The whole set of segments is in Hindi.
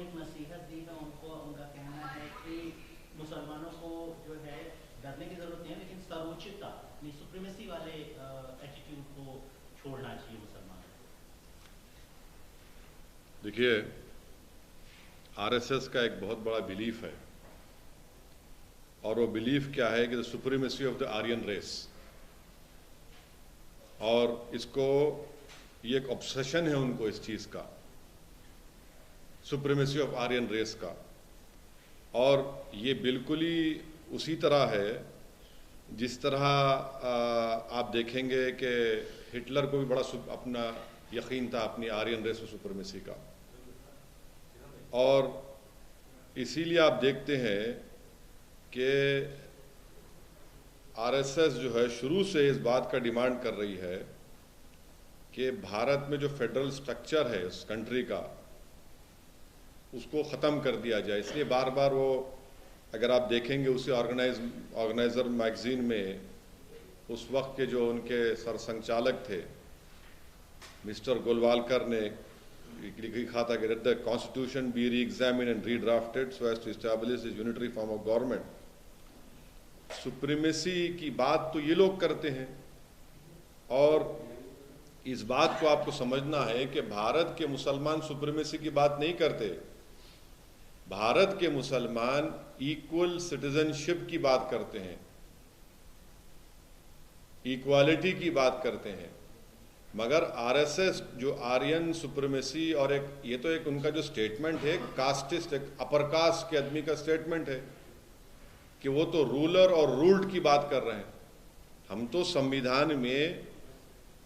एक नसीहत दी है उनको, उनका कहना है कि मुसलमानों को जो है डरने की जरूरत नहीं है, लेकिन सर्वोच्चता सुप्रीमेसी वाले एटीट्यूड को छोड़ना चाहिए मुसलमानों को। देखिए, आरएसएस का एक बहुत बड़ा बिलीफ है, और वो बिलीफ क्या है कि the supremacy of the Aryan race, और इसको ये एक ऑब्सेशन है उनको इस चीज का, सुप्रीमेसी ऑफ आर्यन रेस का। और ये बिल्कुल ही उसी तरह है जिस तरह आप देखेंगे कि हिटलर को भी बड़ा अपना यकीन था अपनी आर्यन रेस और सुप्रीमेसी का, और इसीलिए आप देखते हैं कि आरएसएस जो है शुरू से इस बात का डिमांड कर रही है कि भारत में जो फेडरल स्ट्रक्चर है उस कंट्री का, उसको ख़त्म कर दिया जाए। इसलिए बार बार वो, अगर आप देखेंगे उसे ऑर्गेनाइजर मैगजीन में उस वक्त के जो उनके सरसंचालक थे मिस्टर गोलवालकर ने लिखा था कि the constitution be re examine and redrafted so as to establish this unitary form of government. Supremacy की बात तो ये लोग करते हैं, और इस बात को आपको समझना है कि भारत के मुसलमान सुप्रीमेसी की बात नहीं करते। भारत के मुसलमान इक्वल सिटीजनशिप की बात करते हैं, इक्वालिटी की बात करते हैं। मगर आरएसएस जो आर्यन सुप्रीमेसी, और एक ये तो एक उनका जो स्टेटमेंट है कास्टिस्ट, एक अपर कास्ट के आदमी का स्टेटमेंट है कि वो तो रूलर और रूल्ड की बात कर रहे हैं। हम तो संविधान में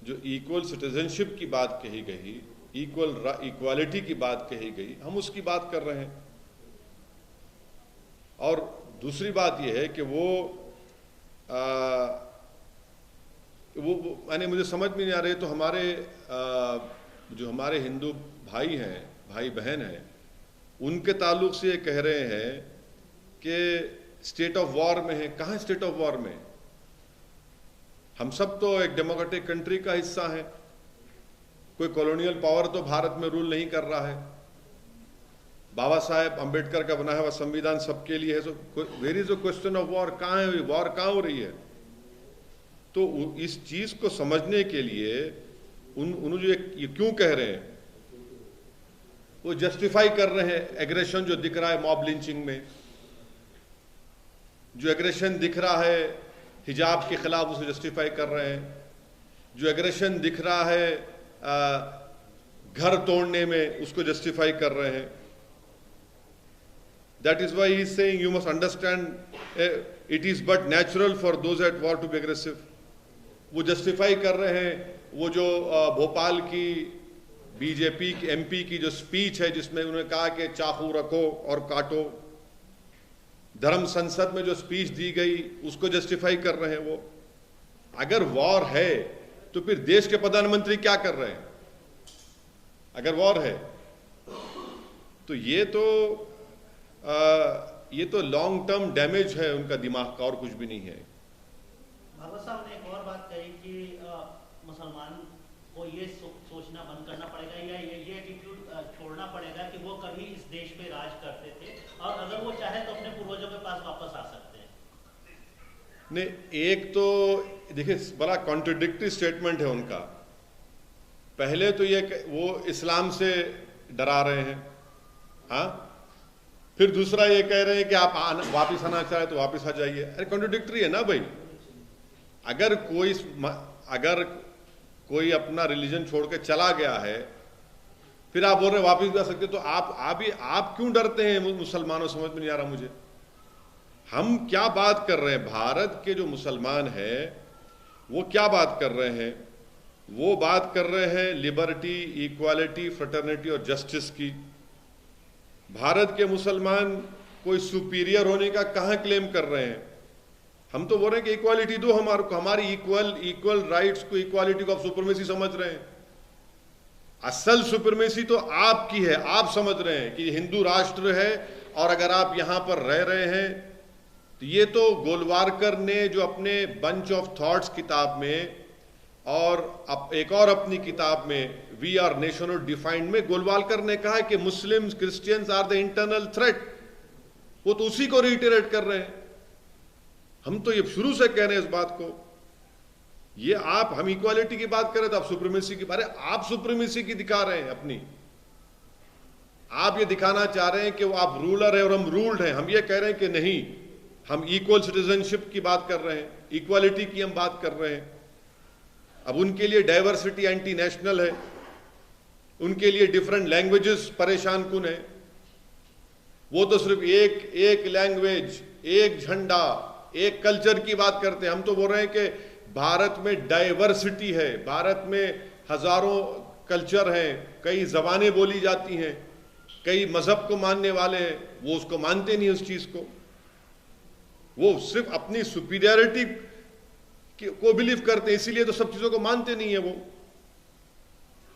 जो इक्वल सिटीजनशिप की बात कही गई, इक्वालिटी की बात कही गई, हम उसकी बात कर रहे हैं। और दूसरी बात यह है कि वो यानी मुझे समझ में नहीं आ रही, तो हमारे जो हमारे हिंदू भाई हैं, भाई बहन हैं, उनके ताल्लुक से ये कह रहे हैं कि स्टेट ऑफ वॉर में है। कहाँ स्टेट ऑफ वॉर में? हम सब तो एक डेमोक्रेटिक कंट्री का हिस्सा है, कोई कॉलोनियल पावर तो भारत में रूल नहीं कर रहा है। बाबा साहेब अंबेडकर का बनाया हुआ संविधान सबके लिए है। So where is a question of war? कहाँ है वॉर, कहाँ हो रही है? तो इस चीज को समझने के लिए उन जो ये क्यों कह रहे हैं, वो जस्टिफाई कर रहे हैं एग्रेशन जो दिख रहा है मॉब लिंचिंग में, जो एग्रेशन दिख रहा है हिजाब के खिलाफ, उसे जस्टिफाई कर रहे हैं। जो एग्रेशन दिख रहा है घर तोड़ने में, उसको जस्टिफाई कर रहे हैं। That is why he is saying you must understand it is but natural for those at war to be aggressive. वो जस्टिफाई कर रहे हैं वो जो भोपाल की बीजेपी की एमपी की जो स्पीच है जिसमें उन्होंने कहा कि चाकू रखो और काटो, धर्म संसद में जो स्पीच दी गई उसको जस्टिफाई कर रहे हैं वो। अगर वॉर है तो फिर देश के प्रधानमंत्री क्या कर रहे हैं? अगर वॉर है तो ये तो लॉन्ग टर्म डैमेज है उनका दिमाग का, और कुछ भी नहीं है। भागवत साहब ने एक और बात कही कि मुसलमान को ये सोचना बंद करना पड़ेगा या ये एटीट्यूड छोड़ना पड़ेगा कि वो कभी इस देश पे राज करते थे, और अगर वो चाहे तो अपने पूर्वजों के पास वापस आ सकते हैं। नहीं, एक तो देखिए बड़ा कॉन्ट्रडिक्टरी स्टेटमेंट है उनका। पहले तो ये वो इस्लाम से डरा रहे हैं, हाँ, फिर दूसरा ये कह रहे हैं कि आप वापस आना चाहे तो वापस आ जाइए। अरे कॉन्ट्रडिक्टरी है ना भाई। अगर कोई अपना रिलीजन छोड़ के चला गया है, फिर आप बोल रहे वापस भी आ सकते, तो आप क्यों डरते हैं मुसलमानों? समझ में नहीं आ रहा मुझे। हम क्या बात कर रहे हैं? भारत के जो मुसलमान हैं वो क्या बात कर रहे हैं? वो बात कर रहे हैं लिबर्टी, इक्वालिटी, फ्रेटर्निटी और जस्टिस की। भारत के मुसलमान कोई सुपीरियर होने का कहाँ क्लेम कर रहे हैं? हम तो बोल रहे हैं कि इक्वालिटी दो हमारी इक्वल राइट्स को, इक्वालिटी को आप सुपरमेसी समझ रहे हैं। असल सुपरमेसी तो आपकी है। आप समझ रहे हैं कि हिंदू राष्ट्र है, और अगर आप यहां पर रह रहे हैं तो ये तो गोलवारकर ने जो अपने बंच ऑफ थॉट्स किताब में और अब एक और अपनी किताब में वी आर नेशन डिफाइंड में गोलवालकर ने कहा है कि Muslims Christians are the internal threat. वो तो उसी को रिटेरेट कर रहे हैं। हम तो ये शुरू से कह रहे हैं इस बात को। ये हम इक्वालिटी की बात करें तो आप सुप्रीमेसी की, अरे आप सुप्रीमेसी की दिखा रहे हैं अपनी। आप ये दिखाना चाह रहे हैं कि वो आप रूलर है और हम रूल्ड हैं। हम ये कह रहे हैं कि नहीं, हम इक्वल सिटीजनशिप की बात कर रहे हैं, इक्वालिटी की हम बात कर रहे हैं। अब उनके लिए डाइवर्सिटी एंटी नेशनल है, उनके लिए डिफरेंट लैंग्वेजेस परेशान कुन है। वो तो सिर्फ एक लैंग्वेज, एक झंडा, एक कल्चर की बात करते हैं। हम तो बोल रहे हैं कि भारत में डाइवर्सिटी है, भारत में हजारों कल्चर हैं, कई जबानें बोली जाती हैं, कई मजहब को मानने वाले हैं। वो उसको मानते नहीं उस चीज को, वो सिर्फ अपनी सुपीरियरिटी को बिलीव करते हैं, इसीलिए तो सब चीजों को मानते नहीं है वो।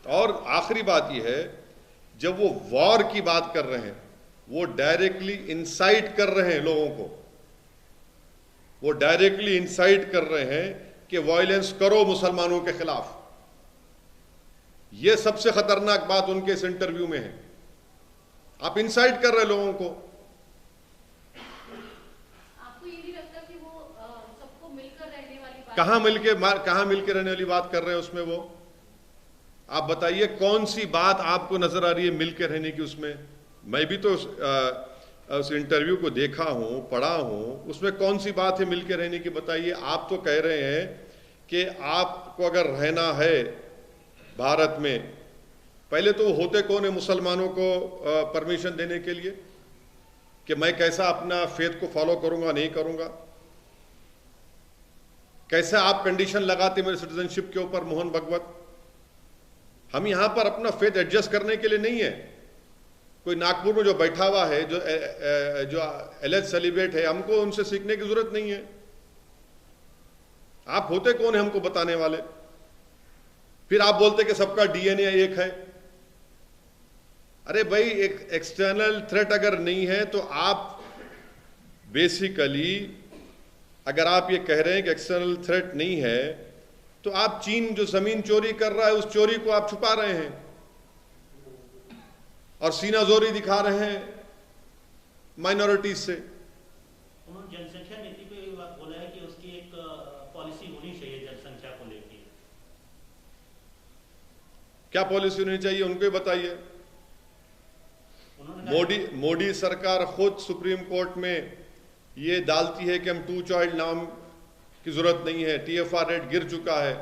और आखिरी बात यह है, जब वो वॉर की बात कर रहे हैं, वो डायरेक्टली इंसाइट कर रहे हैं लोगों को, वो डायरेक्टली इंसाइट कर रहे हैं कि वायलेंस करो मुसलमानों के खिलाफ। यह सबसे खतरनाक बात उनके इस इंटरव्यू में है। आप इंसाइट कर रहे हैं लोगों को। आपको ये नहीं लगता कि वो सबको मिलकर रहने वाली बात, कहां मिलकर रहने वाली बात कर रहे हैं उसमें? वो आप बताइए कौन सी बात आपको नजर आ रही है मिलकर रहने की उसमें? मैं भी तो उस इंटरव्यू को देखा हूं, पढ़ा हूं, उसमें कौन सी बात है मिलकर रहने की? बताइए। आप तो कह रहे हैं कि आपको अगर रहना है भारत में, पहले तो होते कौन है मुसलमानों को परमिशन देने के लिए कि मैं कैसा अपना फेथ को फॉलो करूंगा, नहीं करूंगा? कैसे आप कंडीशन लगाते मेरे सिटीजनशिप के ऊपर मोहन भगवत? हम यहां पर अपना फेथ एडजस्ट करने के लिए नहीं है। कोई नागपुर में जो बैठा हुआ है, जो एलेज सेलिब्रेट है, हमको उनसे सीखने की जरूरत नहीं है। आप होते कौन है हमको बताने वाले? फिर आप बोलते कि सबका डीएनए एक है। अरे भाई, एक एक्सटर्नल थ्रेट अगर नहीं है तो आप बेसिकली, अगर आप ये कह रहे हैं कि एक्सटर्नल थ्रेट नहीं है, तो आप चीन जो जमीन चोरी कर रहा है उस चोरी को आप छुपा रहे हैं और सीनाजोरी दिखा रहे हैं माइनॉरिटीज से। उन्होंने जनसंख्या नीति पे बोला है कि उसकी एक पॉलिसी होनी चाहिए जनसंख्या को लेकर। क्या पॉलिसी होनी चाहिए उनको ही बताइए। मोदी सरकार खुद सुप्रीम कोर्ट में ये डालती है कि हम 2 चाइल्ड नाम की जरूरत नहीं है, TFR रेट गिर चुका है।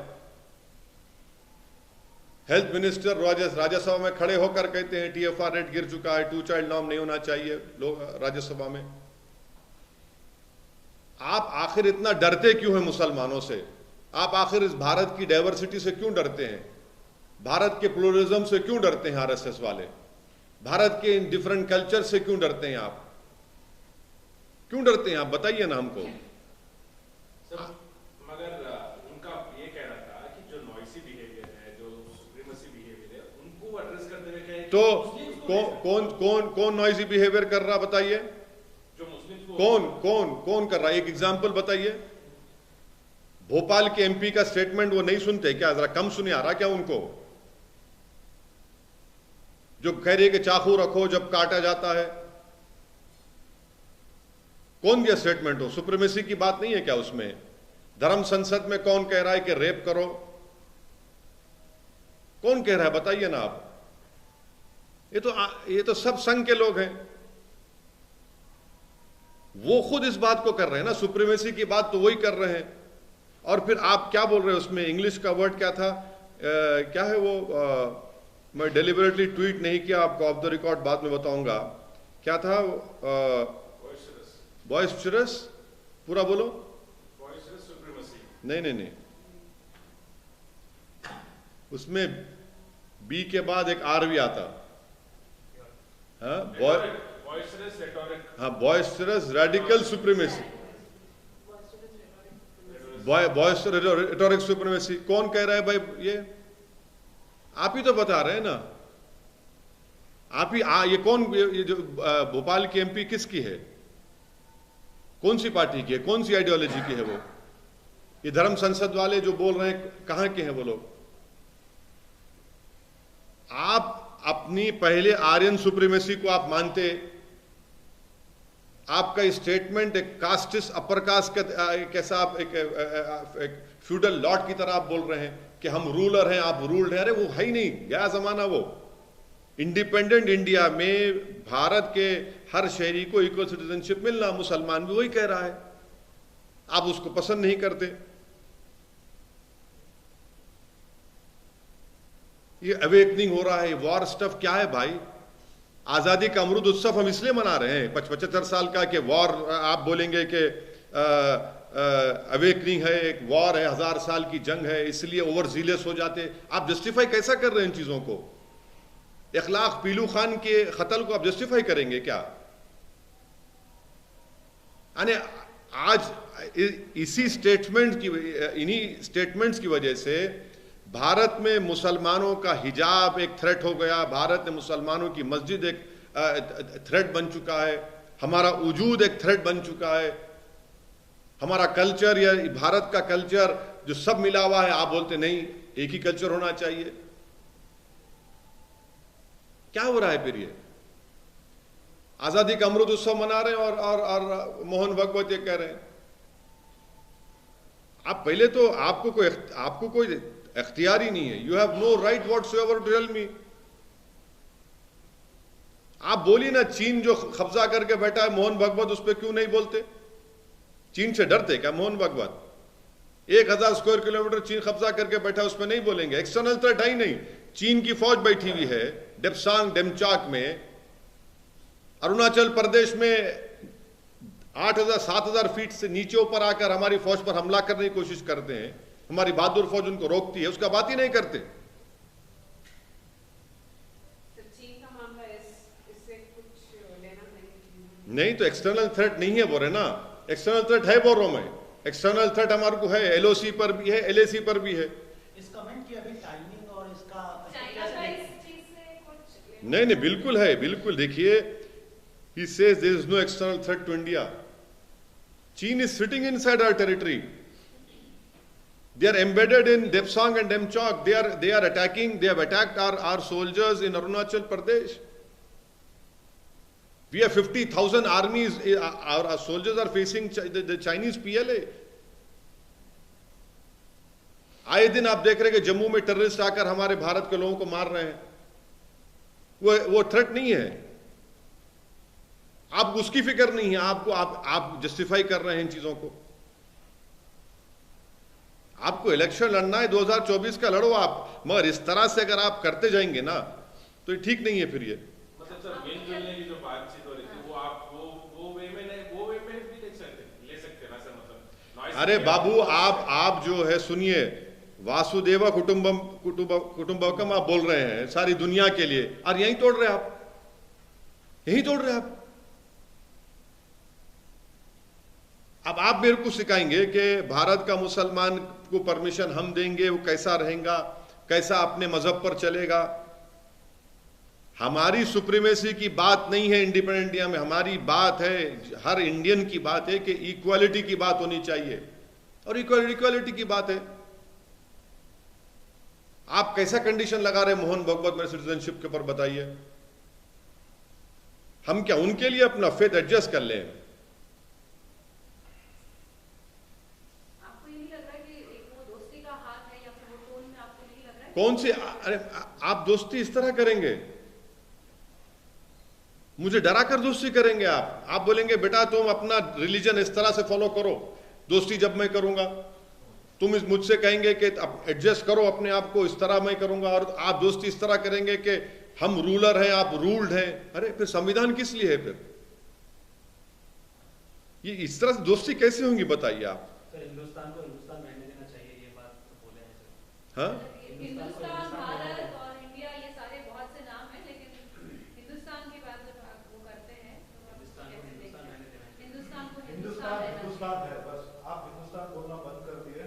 हेल्थ मिनिस्टर राज्यसभा में खड़े होकर कहते हैं TFR रेट गिर चुका है, 2 चाइल्ड नॉर्म नहीं होना चाहिए लोग राज्यसभा में। आप आखिर इतना डरते क्यों हैं मुसलमानों से? आप आखिर इस भारत की डाइवर्सिटी से क्यों डरते हैं? भारत के प्लूरलिज्म से क्यों डरते हैं RSS वाले? भारत के इन डिफरेंट कल्चर से क्यों डरते हैं आप? क्यों डरते हैं आप? बताइए ना हमको। मगर उनका ये कहना था कि जो नॉइसी बिहेवियर है, जो सुप्रीमेसी बिहेवियर है, उनको एड्रेस करते हुए कहे तो कौन नॉइसी बिहेवियर कर रहा? बताइए। जो मुस्लिम कौन कर रहा है? एक एग्जांपल बताइए। भोपाल के MP का स्टेटमेंट वो नहीं सुनते क्या? जरा कम सुने आ रहा क्या उनको? जो कह रही है कि चाकू रखो जब काटा जाता है। कौन दिया स्टेटमेंट? हो सुप्रीमेसी की बात नहीं है क्या उसमें? धर्म संसद में कौन कह रहा है कि रेप करो? कौन कह रहा है? बताइए ना आप। ये तो सब संघ के लोग हैं। वो खुद इस बात को कर रहे हैं ना, सुप्रीमेसी की बात तो वही कर रहे हैं। और फिर आप क्या बोल रहे हो उसमें? इंग्लिश का वर्ड क्या था? क्या है वो? मैं डेलिबरेटली ट्वीट नहीं किया, आपको ऑफ द रिकॉर्ड बाद में बताऊंगा। क्या था? बॉयस्टरस। पूरा बोलो। बॉयस्टरस सुप्रीमेसी। नहीं, उसमें बी के बाद एक आर भी आता। हाँ, बॉयस्टरस रेटोरिक। हाँ, बॉयस्टरस रेडिकल सुप्रीमेसी, बॉयस्टरस रेटोरिक सुप्रीमेसी। कौन कह रहा है भाई? ये आप ही तो बता रहे हैं ना। आप ही ये कौन? ये जो भोपाल की MP किसकी है? कौन सी पार्टी की है? कौन सी आइडियोलॉजी की है वो? ये धर्म संसद वाले जो बोल रहे हैं, कहां के हैं वो लोग? आप अपनी पहले आर्यन सुप्रीमेसी को आप मानते, आपका स्टेटमेंट एक कास्टिस्ट अपर कास्ट का कैसा आप एक फ्यूडल लॉर्ड की तरह आप बोल रहे हैं कि हम रूलर हैं, आप रूल्ड हैं। अरे वो है ही नहीं, गया जमाना वो। इंडिपेंडेंट इंडिया में भारत के हर शहरी को इक्वल सिटीजनशिप मिलना, मुसलमान भी वही कह रहा है, आप उसको पसंद नहीं करते। ये अवेकनिंग हो रहा है, वॉर स्टफ क्या है भाई? आजादी का अमृत उत्सव हम इसलिए मना रहे हैं 75 साल का कि वॉर, आप बोलेंगे कि अवेकनिंग है, एक वॉर है, 1000 साल की जंग है, इसलिए ओवर जीलियस हो जाते। आप जस्टिफाई कैसा कर रहे हैं इन चीजों को? इखलाक पीलू खान के कत्ल को आप जस्टिफाई करेंगे क्या? यानी आज इसी स्टेटमेंट की, इन्हीं स्टेटमेंट्स की वजह से भारत में मुसलमानों का हिजाब एक थ्रेट हो गया, भारत में मुसलमानों की मस्जिद एक थ्रेट बन चुका है, हमारा वजूद एक थ्रेट बन चुका है, हमारा कल्चर या भारत का कल्चर जो सब मिला हुआ है, आप बोलते नहीं एक ही कल्चर होना चाहिए। क्या हो रहा है फिर? ये आजादी का अमृत उत्सव मना रहे हैं और मोहन भागवत ये कह रहे हैं। आप पहले तो आपको कोई इख्तियार ही नहीं है। You have no right whatsoever to tell me. आप बोलिए ना, चीन जो कब्जा करके बैठा है मोहन भागवत, उस पर क्यों नहीं बोलते? चीन से डरते क्या मोहन भागवत? 1000 स्क्वायर किलोमीटर चीन कब्जा करके बैठा, उस पर नहीं बोलेंगे? एक्सटर्नल थ्रेट है ही नहीं। चीन की फौज बैठी हुई है डेप्सांग डेमचाक में, अरुणाचल प्रदेश में 8000-7000 फीट से नीचे ऊपर आकर हमारी फौज पर हमला करने की कोशिश करते हैं। हमारी बहादुर फौज उनको रोकती है, उसका बात ही नहीं करते। चीन का मामला इससे कुछ लेना नहीं तो एक्सटर्नल थ्रेट नहीं है बोल रहे ना। एक्सटर्नल थ्रेट है बोल रहा हूं मैं। एक्सटर्नल थ्रेट हमारे को है, एलओसी पर भी है, एलएसी पर भी है। इस कमेंट की अभी टाइमिंग और इसका चाइना का इस चीज से कुछ नहीं नहीं, बिल्कुल है, बिल्कुल। देखिए, he says there is no external threat to India. China is sitting inside our territory. They are embedded in Depsang and Demchok. They are attacking. They have attacked our soldiers in Arunachal Pradesh. We have 50,000 armies. Our soldiers are facing the Chinese PLA. आए दिन आप देख रहे हैं कि जम्मू में टेररिस्ट आकर हमारे भारत के लोगों को मार रहे हैं। वो थ्रेट नहीं है। आपको उसकी फिक्र नहीं है। आप जस्टिफाई कर रहे हैं इन चीजों को। आपको इलेक्शन लड़ना है 2024 का, लड़ो आप, मगर इस तरह से अगर आप करते जाएंगे ना तो ये ठीक नहीं है। फिर ये मतलब सर मिलजुलने की जो बातचीत हो रही थी, वो आप वो वे में भी ले सकते ना सर? मतलब अरे बाबू, आप जो है, सुनिए, वासुदेव कुटुंबकम आप बोल रहे हैं सारी दुनिया के लिए, और यहीं तोड़ रहे आप, यहीं तोड़ रहे आप। अब आप मेरे को सिखाएंगे कि भारत का मुसलमान को परमिशन हम देंगे, वो कैसा रहेगा, कैसा अपने मजहब पर चलेगा। हमारी सुप्रीमेसी की बात नहीं है इंडिपेंडेंट इंडिया में। हमारी बात है, हर इंडियन की बात है कि इक्वालिटी की बात होनी चाहिए, और इक्वालिटी की बात है। आप कैसा कंडीशन लगा रहे मोहन भागवत मेरे सिटीजनशिप के ऊपर, बताइए। हम क्या उनके लिए अपना फेथ एडजस्ट कर लें? आपको ये नहीं लग रहा कि एक वो दोस्ती का हाथ है, या फिर वो टोन में आपको नहीं लग रहा है? कौन सी? अरे आप दोस्ती इस तरह करेंगे? मुझे डरा कर दोस्ती करेंगे आप बोलेंगे बेटा तुम अपना रिलीजन इस तरह से फॉलो करो, दोस्ती जब मैं करूंगा। तुम मुझसे कहेंगे कि एडजस्ट करो अपने आप को, इस तरह मैं करूंगा, और आप दोस्ती इस तरह करेंगे कि हम रूलर हैं, आप रूल्ड हैं। अरे फिर संविधान किस लिए है? फिर ये इस तरह से दोस्ती कैसे होंगी, बताइए आप। सर हिंदुस्तान को हिंदुस्तान रहने देना चाहिए, ये बात बोले हैं सर। हाँ, हिंदुस्तान, भारत और इंडिया, ये सारे बहुत से नाम हैं, लेकिन हिंदुस्तान की बात जब आप वो करते हैं तो हिंदुस्तान को हिंदुस्तान रहने देना चाहिए। हिंदुस्तान को हिंदुस्तान रहना हिंदुस्तान है, बस आप हिंदुस्तान बोलना बंद कर दिए।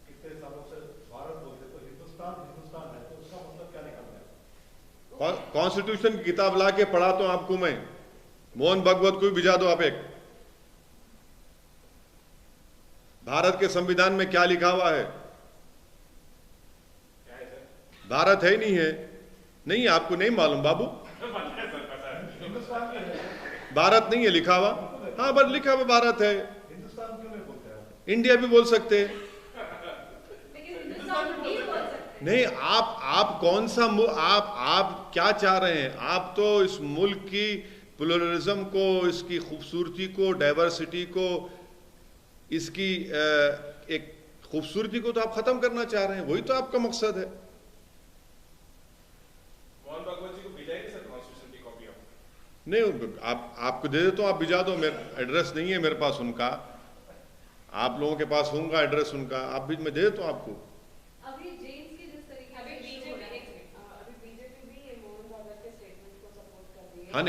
कितने सालों से भारत बोलते, तो हिंदुस्तान हिंदुस्तान है, तो उसका मतलब क्या निकलता है? कॉन्स्टिट्यूशन की किताब ला के पढ़ा तो आपको मैं, मोहन भागवत को भी भिजा दो आप एक। भारत के संविधान में क्या लिखा हुआ है? क्या है सर? भारत है ही नहीं है। नहीं, आपको नहीं मालूम बाबू? हिंदुस्तान की है, भारत नहीं है लिखा हुआ? हाँ, बस लिखा हुआ भारत है। हिंदुस्तान क्यों नहीं बोलते हैं? इंडिया भी बोल सकते हैं। लेकिन हिंदुस्तान नहीं बोल सकते। नहीं, आप कौन सा आप क्या चाह रहे हैं? आप तो इस मुल्क की प्लुरलिज्म को, इसकी खूबसूरती को, डाइवर्सिटी को, इसकी एक खूबसूरती को तो आप खत्म करना चाह रहे हैं। वही तो आपका मकसद है। मोहन भागवत जी को भिजाएंगे सर कॉन्स्टिट्यूशन की कॉपी? आप नहीं, आपको दे दे तो आप भिजा दो। मेरा एड्रेस नहीं है मेरे पास उनका, आप लोगों के पास होगा एड्रेस उनका, आप भी मैं दे देता हूँ आपको। अभी जेम्स की जिस तरीके अभी से बीजेपी हो रहा है, भी मोहन भागवत के स्टेटमेंट को सपोर्ट कर रही है। हाँ,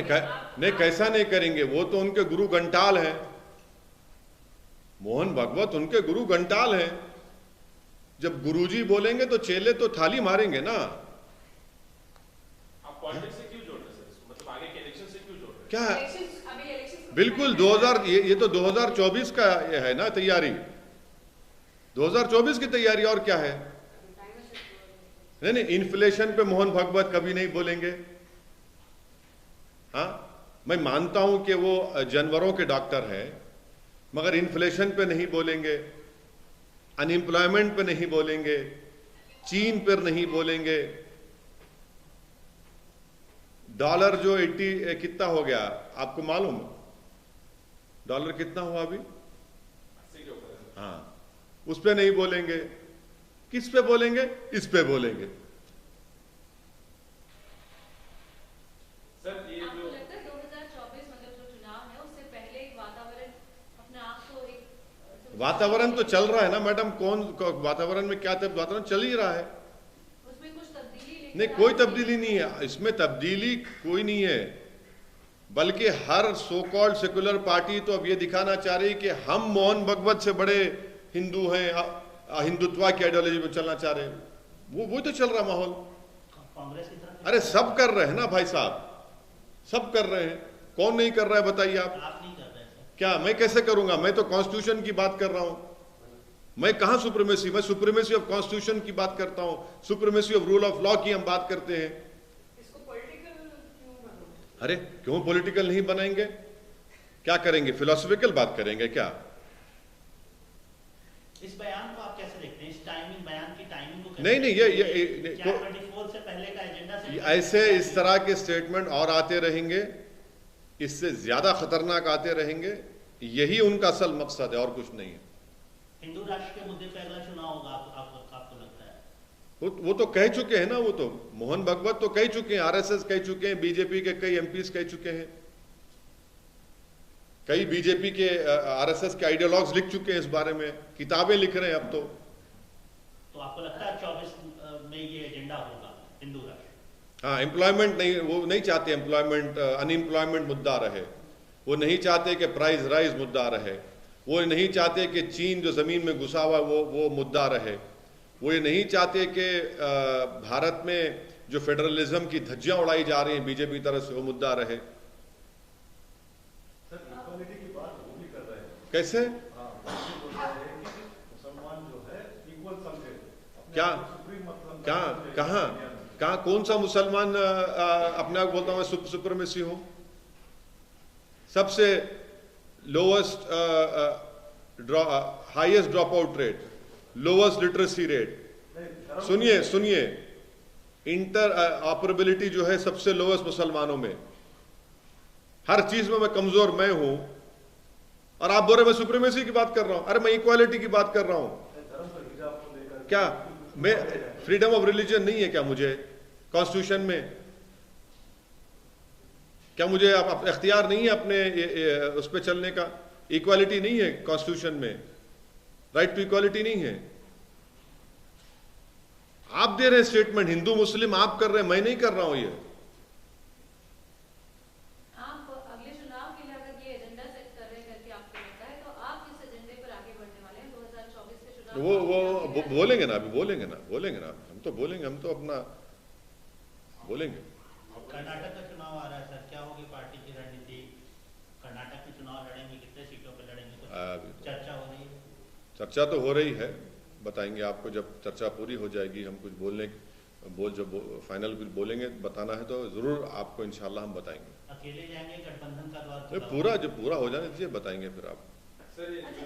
नहीं कैसा नहीं करेंगे? वो तो उनके गुरु घंटाल हैं। मोहन भागवत उनके गुरु घंटाल हैं। जब गुरुजी बोलेंगे तो चेले तो थाली मारेंगे ना। आप पॉलिटिक्स से क्यों जोड़ रहे हैं सर इसको? मतलब आगे के इलेक्शन से क्यों जोड़ रहे हैं? क्या है? अभी इलेक्शन बिल्कुल 2000 ये तो 2024 का ये है ना तैयारी, 2024 की तैयारी। और क्या है? नहीं, इन्फ्लेशन पे मोहन भागवत कभी नहीं बोलेंगे। हाँ, मैं मानता हूं कि वो जानवरों के डॉक्टर हैं, मगर इन्फ्लेशन पे नहीं बोलेंगे, अनएम्प्लॉयमेंट पे नहीं बोलेंगे, चीन पर नहीं बोलेंगे। डॉलर जो 80 कितना हो गया आपको मालूम? डॉलर कितना हुआ अभी? 80 के ऊपर है। हाँ, उस पे नहीं बोलेंगे। किस पे बोलेंगे? इस पे बोलेंगे। सर ये आपको जो लगता है 2024 मतलब जो चुनाव है उससे पहले एक वातावरण अपने आप को एक वातावरण तो चल रहा है ना मैडम। वातावरण में क्या वातावरण चल ही रहा है। उसमें कुछ तब्दीली नहीं, कोई तब्दीली नहीं है इसमें। तब्दीली कोई नहीं है, बल्कि हर सो कॉल्ड सेकुलर पार्टी तो अब ये दिखाना चाह रही है कि हम मोहन भागवत से बड़े हिंदू हैं, हिंदुत्व की आइडियोलॉजी में चलना चाह रहे हैं। वो तो चल रहा माहौल। कांग्रेस की तरफ अरे सब कर रहे हैं ना भाई साहब, सब कर रहे हैं। कौन नहीं कर रहा है बताइए आप? आप नहीं कर रहे हैं सर। क्या मैं कैसे करूंगा? मैं तो कॉन्स्टिट्यूशन की बात कर रहा हूं। मैं कहां सुप्रीमेसी? मैं सुप्रीमेसी ऑफ कॉन्स्टिट्यूशन की बात करता हूं, supremacy of rule of law की हम बात करते हैं। इसको पॉलिटिकल क्यों बनाना? अरे क्यों पॉलिटिकल नहीं बनाएंगे? क्या करेंगे? फिलोसफिकल बात करेंगे क्या? इस बयान को आप कैसे देखते हैं? इस टाइमिंग, बयान की टाइमिंग को कैसे नहीं, देखते हैं? ये क्या 24 से पहले का एजेंडा से ऐसे इस तरह के स्टेटमेंट और आते रहेंगे, इससे ज्यादा खतरनाक आते रहेंगे। यही उनका असल मकसद है और कुछ नहीं है। हिंदू राष्ट्र के मुद्दे पे अगला चुनाव होगा, आपको लगता है? वो तो कह चुके हैं ना। वो तो मोहन भागवत तो कह चुके हैं, आरएसएस कह चुके हैं, बीजेपी के कई एमपीज कह चुके हैं, कई बीजेपी के आरएसएस के आइडियोलॉग्स लिख चुके हैं इस बारे में, किताबें लिख रहे हैं अब तो। तो आपको लगता है 24 में ये एजेंडा होगा हिंदू राष्ट्र? हाँ, एम्प्लॉयमेंट नहीं, वो नहीं चाहते एम्प्लॉयमेंट, अनएम्प्लॉयमेंट मुद्दा रहे। वो नहीं चाहते कि प्राइस राइज मुद्दा रहे। वो नहीं चाहते कि चीन जो जमीन में घुसा हुआ वो मुद्दा रहे। वो ये नहीं चाहते कि भारत में जो फेडरलिज्म की धज्जियां उड़ाई जा रही हैं बीजेपी की तरफ से, वो मुद्दा रहे। सर इक्वालिटी की बात वो भी कर रहे हैं। कैसे? हाँ, वो बोल रहे हैं कि मुसलमान जो है इक्वल समझे अपने क्या? आप को सुप्रीम मतलब क्या? कहाँ कौन सा मुसलमान अपने आप बोलता हूँ मैं सुप्रीमेसी हूँ? सबसे lowest highest drop out rate, lowest literacy rate. सुनिए, इंटर ऑपरेबिलिटी जो है सबसे लोवेस्ट मुसलमानों में। हर चीज में मैं कमजोर मैं हूं, और आप बोल रहे मैं सुप्रीमेसी की बात कर रहा हूं। अरे मैं इक्वालिटी की बात कर रहा हूं। धर्म पर हिजाब को लेकर क्या मैं फ्रीडम ऑफ रिलीजन नहीं है क्या मुझे कॉन्स्टिट्यूशन में? क्या मुझे इख्तियार नहीं है अपने उस पर चलने का? इक्वालिटी नहीं है कॉन्स्टिट्यूशन में, राइट टू इक्वालिटी नहीं है। आप दे रहे हैं स्टेटमेंट, हिंदू मुस्लिम आप कर रहे हैं, मैं नहीं कर रहा हूं ये। आप अगले चुनाव के लिए अगर ये एजेंडा सेट कर रहे हैं करके आपको लगता है, तो आप किस एजेंडे पर आगे बढ़ने वाले हैं 2024 के चुनाव? वो बोलेंगे ना, अभी बोलेंगे ना, हम तो बोलेंगे, हम तो अपना बोलेंगे। कर्नाटक का चुनाव आ रहा है सर, क्या होगी पार्टी की रणनीति? कर्नाटक में चुनाव लड़ेंगे, कितने सीटों पे लड़ेंगे? कुछ चर्चा हो रही है? चर्चा तो हो रही है, बताएंगे आपको जब चर्चा पूरी हो जाएगी। हम कुछ जब फाइनल बिल बोलेंगे बताना है तो ज़रूर आपको इंशाल्लाह हम बताएंगे। अकेले जाएंगे, गठबंधन का द्वार नहीं, पूरा जब पूरा हो जाने दीजिए बताएंगे फिर आप। सर अच्छा,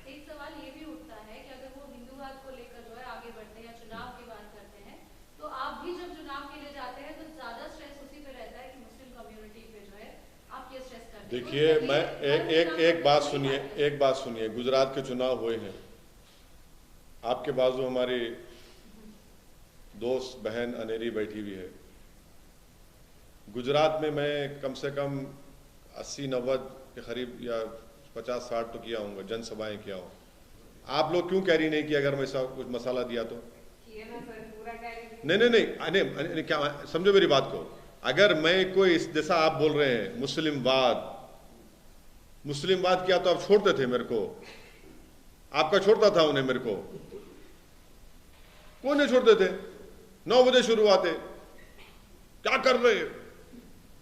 एक सवाल ये भी उठता है कि अगर वो हिंदूवाद को लेकर जो है आगे बढ़ते हैं या चुनाव की बात करते हैं, तो आप भी जब चुनाव के लिए जाते हैं तो ज्यादा स्ट्रेस उसी पे रहता है कि मुस्लिम कम्युनिटी पे जो है आप ये स्ट्रेस करते हैं। देखिए, मैं एक बात सुनिए, गुजरात के चुनाव हुए हैं, आपके बाजू हमारी दोस्त बहन अनेरी बैठी हुई है। गुजरात में मैं कम से कम 80-90 के करीब या 50-60 तो किया हूँगा, जनसभाएं किया हूँ। आप लोग क्यों कैरी नहीं किया? अगर मैं ऐसा कुछ मसाला दिया तो नहीं, क्या समझो मेरी बात को। अगर मैं कोई जैसा आप बोल रहे हैं मुस्लिमवाद किया तो आप छोड़ते थे मेरे को? आपका छोड़ता था उन्हें, मेरे को कौन नहीं छोड़ते थे? 9 बजे शुरू आते, क्या कर रहे,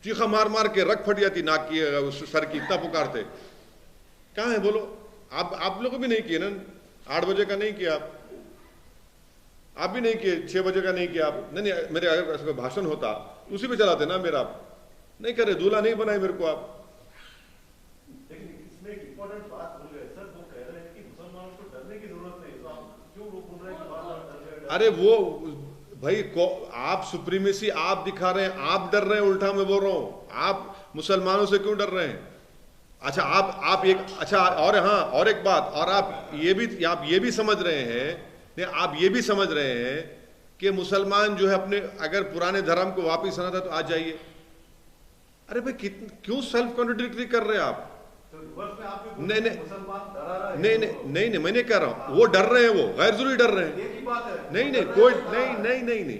चीखा मार मार के रख फट जाती नाक की, सर की, इतना पुकारते। कहाँ है बोलो? आप लोग भी नहीं किए ना। 8 बजे का नहीं किया आप भी नहीं किए, 6 बजे का नहीं किया आप। नहीं, मेरे अगर ऐसा भाषण होता उसी पे चलाते ना मेरा। नहीं करे, दूल्हा नहीं बनाए मेरे को आप। लेकिन इसमें एक इम्पोर्टेंट बात भूल गए सर, वो कह रहे हैं कि मुसलमानों को डरने की जरूरत नहीं, तो आप क्यों बोल रहे हैं कि बार-बार डर गए? अरे वो भाई आप सुप्रीमेसी आप दिखा रहे हैं, आप डर रहे हैं। उल्टा मैं बोल रहा हूं, आप मुसलमानों से क्यों डर रहे हैं? अच्छा, आप एक अच्छा, और हाँ, और एक बात, और आप ये भी समझ रहे हैं, नहीं आप ये भी समझ रहे हैं कि मुसलमान जो है अपने अगर पुराने धर्म को वापिस आना था तो आ जाइए। अरे भाई क्यों सेल्फ कॉन्ट्रडिक्टरी कर रहे हैं आप? तो रिवर्स में आप भी नहीं, नहीं, मुसलमान डरा रहा है। नहीं, मैं नहीं कह रहा हूं वो डर रहे हैं, वो गैर जरूरी डर रहे हैं। एक ही बात है। नहीं, कोई नहीं,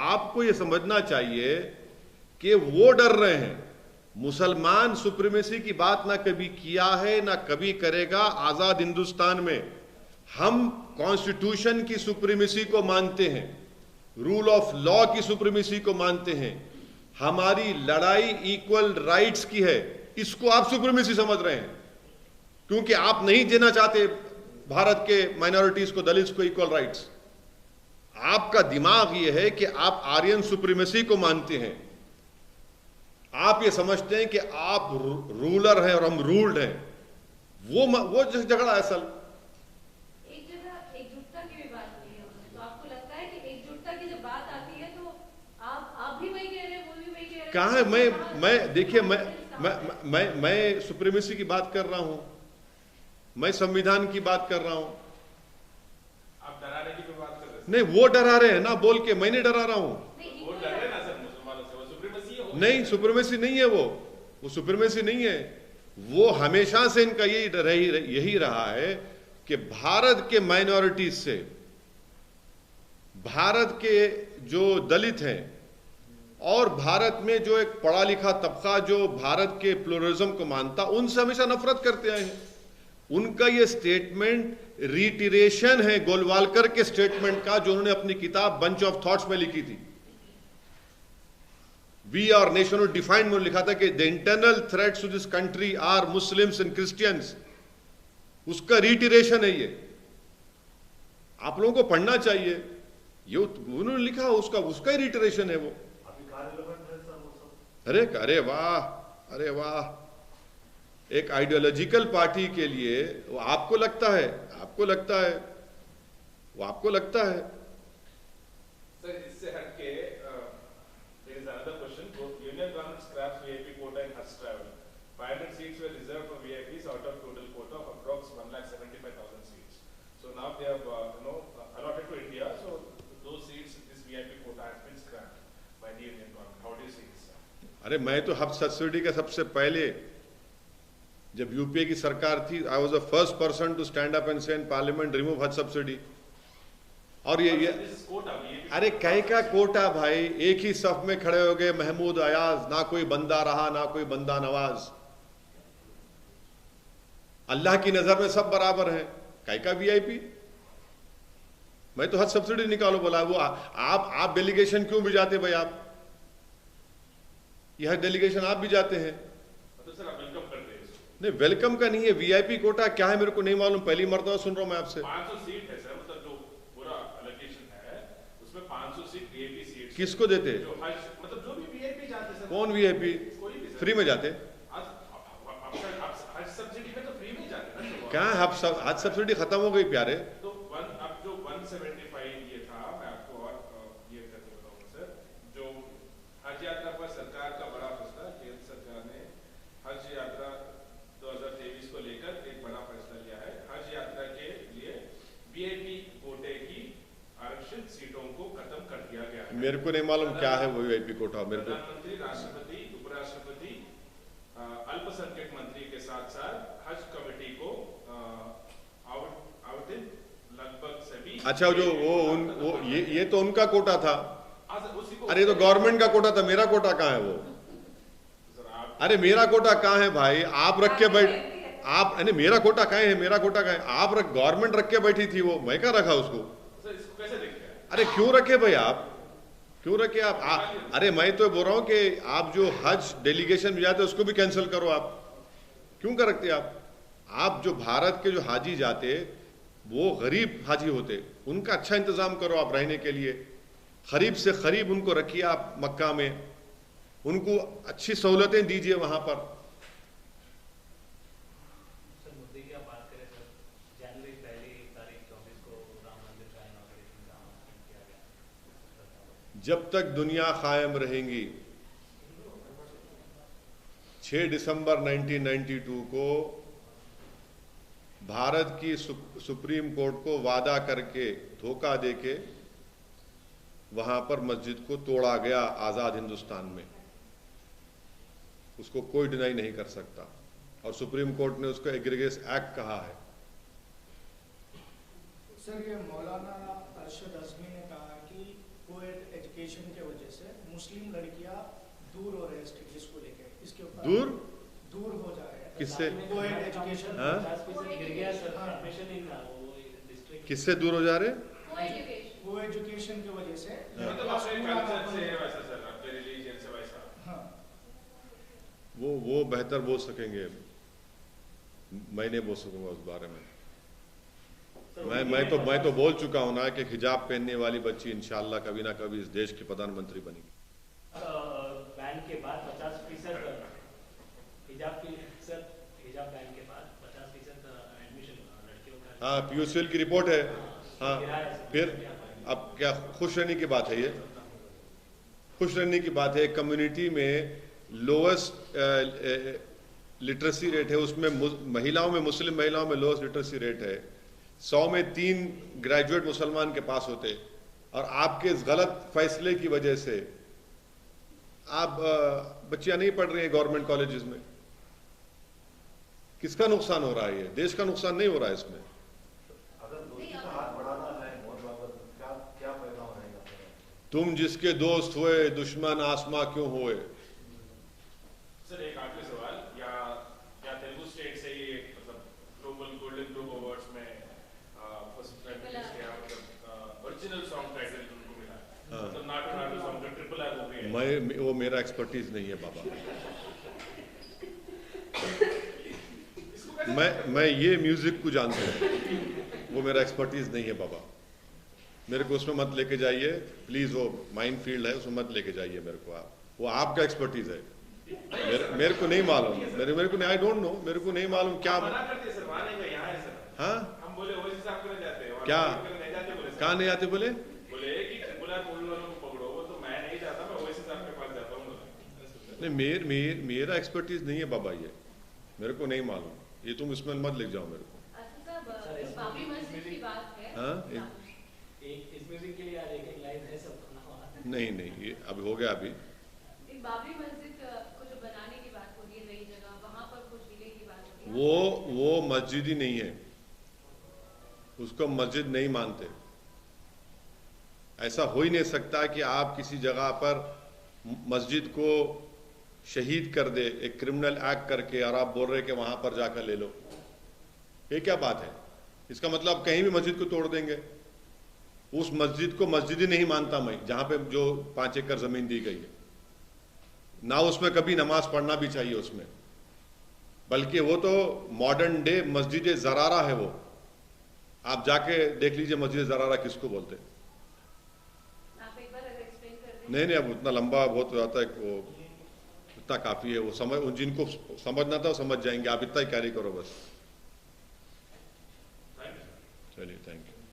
आपको ये समझना चाहिए कि वो डर रहे हैं। मुसलमान सुप्रीमेसी की बात ना कभी किया है ना कभी करेगा। आजाद हिंदुस्तान में हम कॉन्स्टिट्यूशन की सुप्रीमेसी को मानते हैं, रूल ऑफ लॉ की सुप्रीमेसी को मानते हैं। हमारी लड़ाई इक्वल राइट्स की है, इसको आप सुप्रीमेसी समझ रहे हैं क्योंकि आप नहीं देना चाहते भारत के माइनॉरिटीज को, दलित्स को इक्वल राइट्स। आपका दिमाग ये है कि आप आर्यन सुप्रीमेसी को मानते हैं। आप ये समझते हैं कि आप रूलर हैं और हम रूल्ड हैं। वो झगड़ा है असल। एक जगह एकजुटता की भी बात हुई है, तो आपको लगता है कि एकजुटता की जब बात आती है तो आप भी वही कह रहे हैं, वो भी वही कह रहे हैं? कहाँ है? मैं देखिए, मैं सुप्रीमेसी की बात कर रहा हूं, मैं संविधान की बात कर रहा हूं। आप डराने की भी बात कर रहे हैं। नहीं, वो डरा रहे हैं ना बोल के, मैं नहीं डरा रहा हूं। वो डर रहे हैं ना सर मुसलमानों से, वो सुप्रीमेसी है। नहीं, सुप्रीमेसी नहीं है वो सुप्रीमेसी नहीं है। वो हमेशा से इनका यही रहा है कि भारत के माइनॉरिटीज से, भारत के जो दलित हैं और भारत में जो एक पढ़ा लिखा तबका जो भारत के प्लुरलिज्म को मानता, उनसे हमेशा नफरत करते आए हैं। उनका ये स्टेटमेंट रिटिरेशन है गोलवालकर के स्टेटमेंट का, जो उन्होंने अपनी किताब बंच ऑफ थॉट्स में लिखी थी। We are nation of defined में लिखा था कि the internal threats to this country are Muslims and Christians. उसका रिटिरेशन है ये, आप लोगों को पढ़ना चाहिए। ये उन्होंने लिखा, उसका ही रिटिरेशन है वो। अरे वाह, एक आइडियोलॉजिकल पार्टी के लिए वो आपको लगता है सर इससे हटके there is another question. Union government scraps VIP quota in Hajj travel. 500 seats were reserved for VIPs out of total quota of approx 1,75,000 seats. So now they have allotted to India. So those seats, this VIP quota has been scrapped by the Union government. How do you see this? अरे मैं तो हज सब्सिडी का सबसे पहले, जब यूपीए की सरकार थी, I was the first person to stand up and say in parliament remove Haj subsidy. और ये अरे कहीं का कोटा भाई, एक ही सफ में खड़े हो गए महमूद अयाज, ना कोई बंदा रहा ना कोई बंदा नवाज। अल्लाह की नजर में सब बराबर हैं, कहीं का वीआईपी। मैं तो हज सब्सिडी निकालो बोला। वो आप डेलीगेशन क्यों भी जाते भाई? आप यह डेलीगेशन आप भी जाते हैं। तो सर आप वेलकम करते हैं इसको? नहीं, वेलकम का नहीं है। वीआईपी कोटा क्या है मेरे को नहीं मालूम, पहली मर्तबा सुन रहा हूं मैं आपसे। 500 सीट है सर, मतलब जो पूरा एलोकेशन है उसमें 500 506 वीआईपी सीट्स किसको देते? जो हज मतलब जो भी वीआईपी जाते सर। कौन वीआईपी? कोई भी सर। फ्री में जाते? अब हज सब्सिडी में तो फ्री में जाते हैं। क्या हज सब्सिडी खत्म हो गई प्यारे। तो अब जो 175 ये था, मैं आपको और ये करके बताऊंगा सर, जो हज यात्रा पर सरकार का बड़ा फैसला, केंद्र सरकार ने हज यात्रा 2023 को लेकर एक बड़ा फैसला लिया है। हज यात्रा के लिए वीआईपी कोटे की आरक्षित सीटों को खत्म कर दिया गया है। मेरे को नहीं मालूम क्या है वो वीआईपी कोटा। मेरे को प्रधानमंत्री, राष्ट्रपति, उपराष्ट्रपति, अल्पसंख्यक मंत्री के साथ साथ हज कमेटी को आवंटित लगभग सभी। अच्छा, जो वो ये तो उनका कोटा था। अरे तो गवर्नमेंट का कोटा था, मेरा कोटा कहाँ है वो? अरे मेरा कोटा कहाँ है भाई? आप रख के बैठ, आप अरे मेरा कोटा कहाँ है? मेरा कोटा कहाँ है? आप गवर्नमेंट रख के बैठी थी, वो मैं क्या रखा उसको? इसको कैसे देखते हैं? अरे क्यों रखे भाई आप? क्यों रखे आप? अरे मैं तो बोल रहा हूँ कि आप जो हज डेलीगेशन में जाते उसको भी कैंसिल करो। आप क्यों कर रखते आप? आप जो भारत के जो हाजी जाते वो गरीब हाजी होते, उनका अच्छा इंतजाम करो आप रहने के लिए। करीब से करीब उनको रखिए आप मक्का में, उनको अच्छी सहूलतें दीजिए वहां पर। सर मुद्दे की आप बात करें सर, जनवरी 1 तारीख 24 को राम मंदिर का इनॉग्रेशन का अनाउंसमेंट किया गया। जब तक दुनिया कायम रहेगी, 6 दिसंबर 1992 को भारत की सुप्रीम कोर्ट को वादा करके धोखा देके वहां पर मस्जिद को तोड़ा गया आजाद हिंदुस्तान में। उसको कोई डिनाई नहीं कर सकता और सुप्रीम कोर्ट ने उसको एग्रीगेस एक्ट कहा है। सर, ये मौलाना अरशद अज़मी ने कहा कि कोएड एजुकेशन के वजह से मुस्लिम लड़कियां दूर हो रहे हैं स्टडीज को लेकर, इसके ऊपर दूर हो जा रहे हैं। किससे? कोएड एजुकेशन गिर गया सर, एडमिशन इन वो डिस्ट्रिक्ट। किससे दूर हो जा रहे? को एजुकेशन की वजह से। मतलब आपके कल्चर से है वैसा सर, आपके रिलीजन से वैसा। हाँ, वो बेहतर बोल सकेंगे, मैं नहीं बोल सकूंगा उस बारे में। मैं तो बोल चुका हूं ना कि हिजाब पहनने वाली बच्ची इंशाल्लाह कभी ना कभी इस देश की प्रधानमंत्री बनेगी। बैन के बाद 50% हिजाब बैन के बाद 50% एडमिशन लड़कियों का। हाँ, पीयूसीएल की रिपोर्ट है। हाँ, फिर अब क्या खुश रहने की बात है? ये खुश रहने की बात है। कम्युनिटी में लोएस्ट लिटरेसी रेट है, उसमें महिलाओं में, मुस्लिम महिलाओं में लोएस्ट लिटरेसी रेट है। 100 में 3 ग्रेजुएट मुसलमान के पास होते, और आपके इस गलत फैसले की वजह से आप बच्चियां नहीं पढ़ रही हैं गवर्नमेंट कॉलेजेस में। किसका नुकसान हो रहा है? ये देश का नुकसान नहीं हो रहा है इसमें। अगर दोस्ती का हाथ बढ़ाना है और बाबत क्या पैगाम रहेगा? तुम जिसके दोस्त हुए दुश्मन आसमां क्यों हुए? सर एक आखिरी सवाल, या तेलुगु स्टेट से ही मतलब ग्लोबल गोल्डन ग्लोब अवार्ड्स में फर्स्ट ओरिजिनल सॉन्ग टाइटल उनको मिला है, मतलब नाटू नाटू सॉन्ग का ट्रिपल आर मूवी है। वो मेरा एक्सपर्टीज नहीं है बाबा। मैं ये म्यूजिक को जानता हूँ, वो मेरा एक्सपर्टीज नहीं है बाबा। मेरे को उसमें मत लेके जाइए प्लीज, वो माइंड फील्ड है, उसमें मत लेके जाइए मेरे को आप। वो आपका एक्सपर्टीज है, मेरे को नहीं मालूम। मेरे को आई डोंट नो, मेरे को नहीं मालूम क्या। हाँ, हम बोले वो हिसाब करने जाते हैं क्या कहाँ नहीं आते? बोले कि ट्रिपल आर मूवी वालों को पकड़ो, वो तो मैं नहीं जाता, मैं वैसे साहब के पास जाता हूँ। नहीं, मेरा एक्सपर्टीज नहीं है बाबा, ये मेरे को नहीं मालूम। ये तुम इसमें मत लिख जाओ मेरे को। बाबरी मस्जिद की बात है। हाँ, इस म्यूजिक के लिए आज एक लाइन है सब। नहीं, ये अभी हो गया। अभी बाबरी मस्जिद को जो बनाने की बात हो रही है नई जगह, वहां पर कुछ डिले की बात हो रही है। वो मस्जिद ही नहीं है, उसको मस्जिद नहीं मानते। ऐसा हो ही नहीं सकता कि आप किसी जगह पर मस्जिद को शहीद कर दे एक क्रिमिनल एक्ट करके, और आप बोल रहे कि वहां पर जाकर ले लो। ये क्या बात है? इसका मतलब कहीं भी मस्जिद को तोड़ देंगे। उस मस्जिद को मस्जिद ही नहीं मानता मैं, जहां पे जो 5 एकड़ जमीन दी गई है ना, उसमें कभी नमाज पढ़ना भी चाहिए उसमें। बल्कि वो तो मॉडर्न डे मस्जिद ज़रारा है। वो आप जाके देख लीजिए मस्जिद ज़रारा किसको बोलते हैं। आप एक नहीं नहीं, अब उतना लंबा बहुत हो जाता है, वो इतना काफ़ी है, वो समझ, जिनको समझना था वो समझ जाएंगे, आप इतना ही कैरी करो बस। चलिए, थैंक यू।